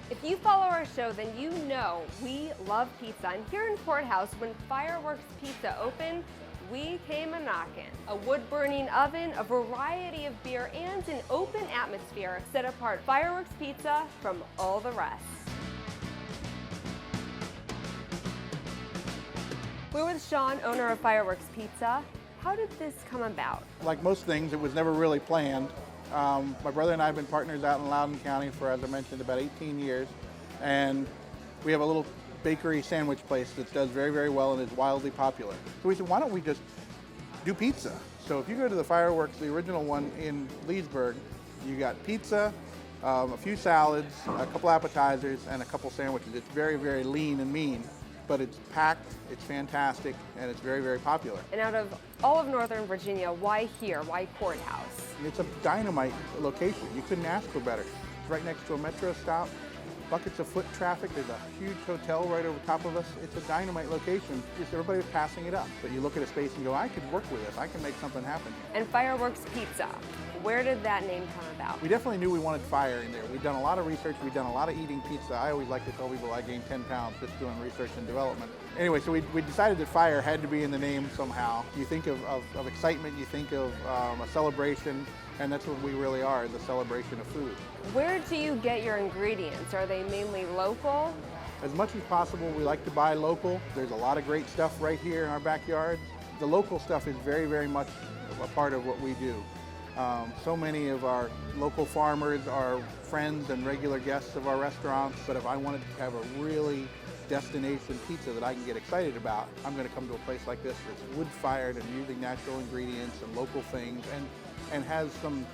If you follow our show, then you know we love pizza. And here in Courthouse, when Fireworks Pizza opened, we came a-knockin'. A wood-burning oven, a variety of beer, and an open atmosphere set apart Fireworks Pizza from all the rest. We're with Sean, owner of Fireworks Pizza. How did this come about? Like most things, it was never really planned. My brother and I have been partners out in Loudoun County for, as I mentioned, about 18 years. And we have a little bakery sandwich place that does very, very well and is wildly popular. So we said, why don't we just do pizza? So if you go to the Fireworks, the original one in Leesburg, you got pizza, a few salads, a couple appetizers, and a couple sandwiches. It's very, very lean and mean, but it's packed, it's fantastic, and it's very, very popular. And out of all of Northern Virginia, why here? Why Courthouse? It's a dynamite location. You couldn't ask for better. It's right next to a metro stop, buckets of foot traffic. There's a huge hotel right over top of us. It's a dynamite location. Just everybody's passing it up. But you look at a space and go, I could work with this. I can make something happen here. And Fireworks Pizza, where did that name come about? We definitely knew we wanted fire in there. We've done a lot of research. We've done a lot of eating pizza. I always like to tell people I gained 10 pounds just doing research and development. Anyway, so we decided that fire had to be in the name somehow. You think of excitement, you think of a celebration, and that's what we really are, the celebration of food. Where do you get your ingredients? Are they mainly local? As much as possible, we like to buy local. There's a lot of great stuff right here in our backyard. The local stuff is very, very much a part of what we do. So many of our local farmers are friends and regular guests of our restaurants, but if I wanted to have a really destination pizza that I can get excited about, I'm going to come to a place like this that's wood-fired and using natural ingredients and local things and has some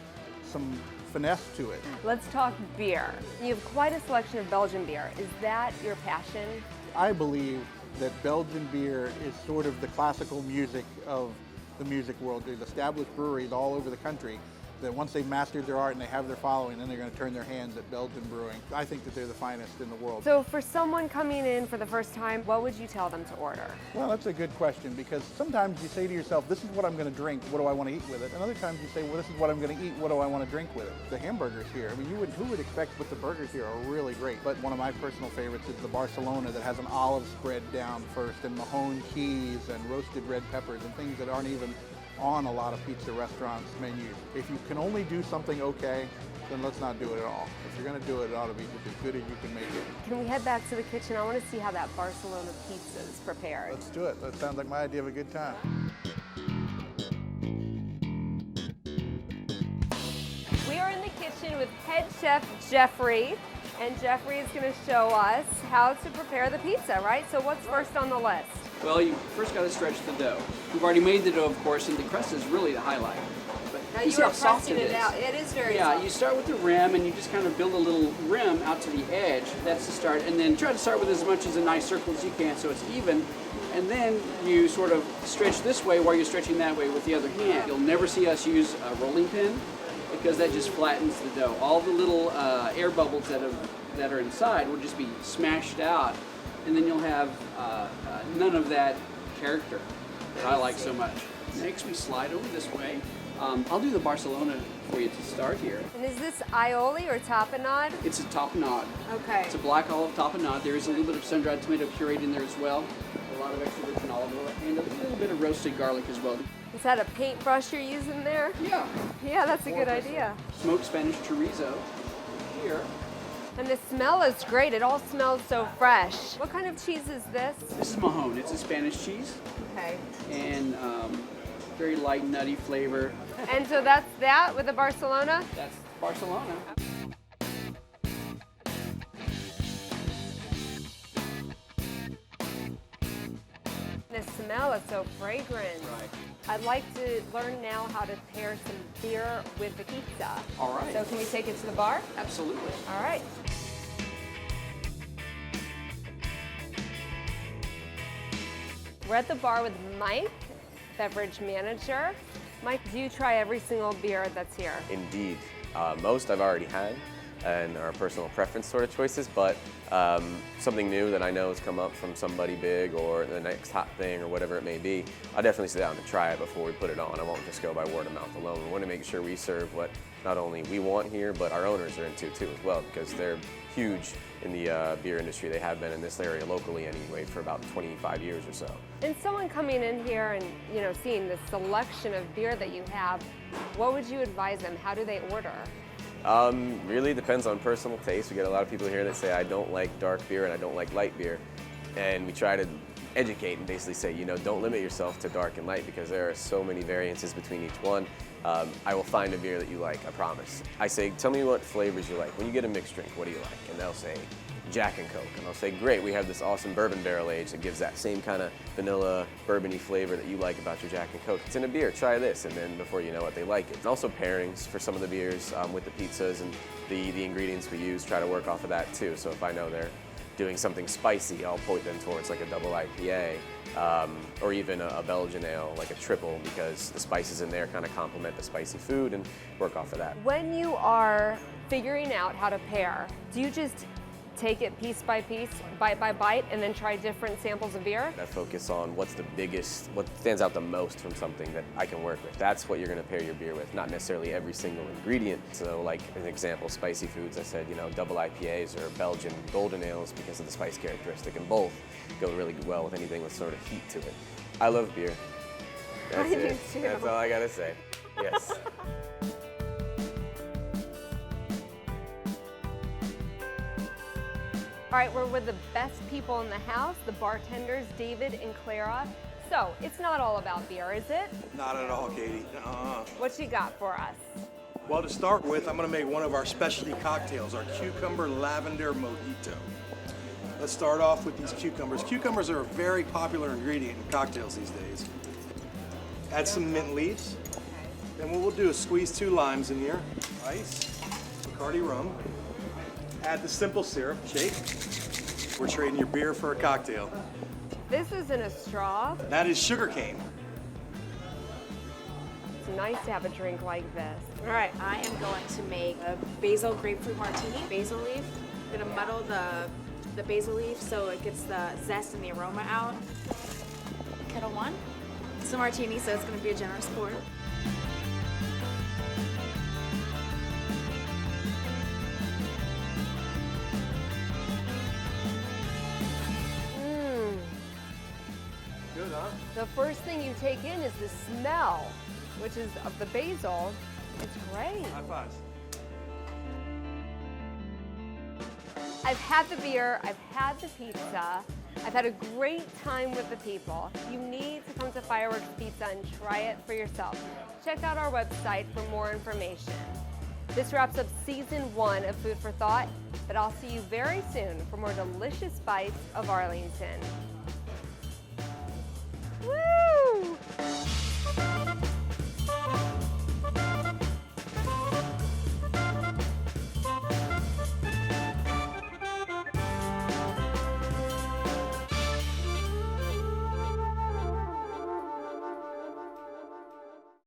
finesse to it. Let's talk beer. You have quite a selection of Belgian beer. Is that your passion? I believe that Belgian beer is sort of the classical music of the music world. There's established breweries all over the country that once they've mastered their art and they have their following, then they're going to turn their hands at Belgian brewing. I think that they're the finest in the world. So for someone coming in for the first time, what would you tell them to order? Well, that's a good question, because sometimes you say to yourself, this is what I'm going to drink, what do I want to eat with it? And other times you say, well, this is what I'm going to eat, what do I want to drink with it? The hamburgers here, I mean, who would expect, but the burgers here are really great. But one of my personal favorites is the Barcelona that has an olive spread down first, and Mahone cheese and roasted red peppers and things that aren't even on a lot of pizza restaurants' menus. If you can only do something okay, then let's not do it at all. If you're going to do it, it ought to be just as good as you can make it. Can we head back to the kitchen? I want to see how that Barcelona pizza is prepared. Let's do it. That sounds like my idea of a good time. We are in the kitchen with head chef Jeffrey, and Jeffrey is going to show us how to prepare the pizza, right? So what's first on the list? Well, you first got to stretch the dough. We've already made the dough, of course, and the crust is really the highlight. But you see how soft it is. It is very Yeah, soft. you start with the rim, and you just kind of build a little rim out to the edge. That's the start. And then try to start with as much as a nice circle as you can so it's even. And then you sort of stretch this way while you're stretching that way with the other hand. You'll never see us use a rolling pin because that just flattens the dough. All the little air bubbles that are inside will just be smashed out, and then you'll have none of that character that I like so much. Next, we slide over this way. I'll do the Barcelona for you to start here. And is this aioli or tapenade? It's a tapenade. Okay. It's a black olive tapenade. There is a little bit of sun-dried tomato pureed in there as well. A lot of extra virgin olive oil and a little bit of roasted garlic as well. Is that a paintbrush you're using there? Yeah. Yeah, that's a good idea. Smoked Spanish chorizo here. And the smell is great. It all smells so fresh. What kind of cheese is this? This is Mahone. It's a Spanish cheese. Okay. And very light, nutty flavor. And so that's that with the Barcelona? That's Barcelona. The smell is so fragrant. Right. I'd like to learn now how to pair some beer with the pizza. All right. So can we take it to the bar? Absolutely. All right. We're at the bar with Mike, beverage manager. Mike, do you try every single beer that's here? Indeed. Most I've already had, and our personal preference sort of choices, but something new that I know has come up from somebody big or the next hot thing or whatever it may be, I'll definitely sit down and try it before we put it on. I won't just go by word of mouth alone. We want to make sure we serve what not only we want here, but our owners are into too as well, because they're huge in the beer industry. They have been in this area locally anyway for about 25 years or so. And someone coming in here and seeing the selection of beer that you have, what would you advise them? How do they order? Really depends on personal taste. We get a lot of people here that say, I don't like dark beer and I don't like light beer. And we try to educate and basically say, don't limit yourself to dark and light, because there are so many variances between each one. I will find a beer that you like, I promise. I say, tell me what flavors you like. When you get a mixed drink, what do you like? And they'll say, Jack and Coke. And I'll say, great, we have this awesome bourbon barrel age that gives that same kind of vanilla, bourbony flavor that you like about your Jack and Coke. It's in a beer, try this. And then before you know it, they like it. And also pairings for some of the beers with the pizzas and the ingredients we use, try to work off of that too. So if I know they're doing something spicy, I'll point them towards like a double IPA or even a Belgian ale, like a triple, because the spices in there kind of complement the spicy food, and work off of that. When you are figuring out how to pair, do you just take it piece by piece, bite by bite, and then try different samples of beer? I focus on what's the biggest, what stands out the most from something that I can work with. That's what you're going to pair your beer with, not necessarily every single ingredient. So like an example, spicy foods, I said, double IPAs or Belgian golden ales because of the spice characteristic, and both go really well with anything with sort of heat to it. I love beer. That's I do it. too. That's all I got to say. Yes. All right, we're with the best people in the house, the bartenders, David and CLAIRA. So, it's not all about beer, is it? Not at all, Katie. What you got for us? Well, to start with, I'm going to make one of our specialty cocktails, our cucumber lavender mojito. Let's start off with these cucumbers. Cucumbers are a very popular ingredient in cocktails these days. Add some mint leaves. Then what we'll do is squeeze 2 limes in here, ice, Bacardi rum. Add the simple syrup, shake. We're trading your beer for a cocktail. This isn't a straw. That is sugar cane. It's nice to have a drink like this. All right. I am going to make a basil grapefruit martini. Basil leaf. I'm gonna muddle the basil leaf so it gets the zest and the aroma out. Kettle 1. It's a martini, so it's gonna be a generous pour. Good, huh? The first thing you take in is the smell, which is of the basil. It's great. High fives. I've had the beer, I've had the pizza, I've had a great time with the people. You need to come to Fireworks Pizza and try it for yourself. Check out our website for more information. This wraps up season 1 of Food for Thought, but I'll see you very soon for more delicious bites of Arlington.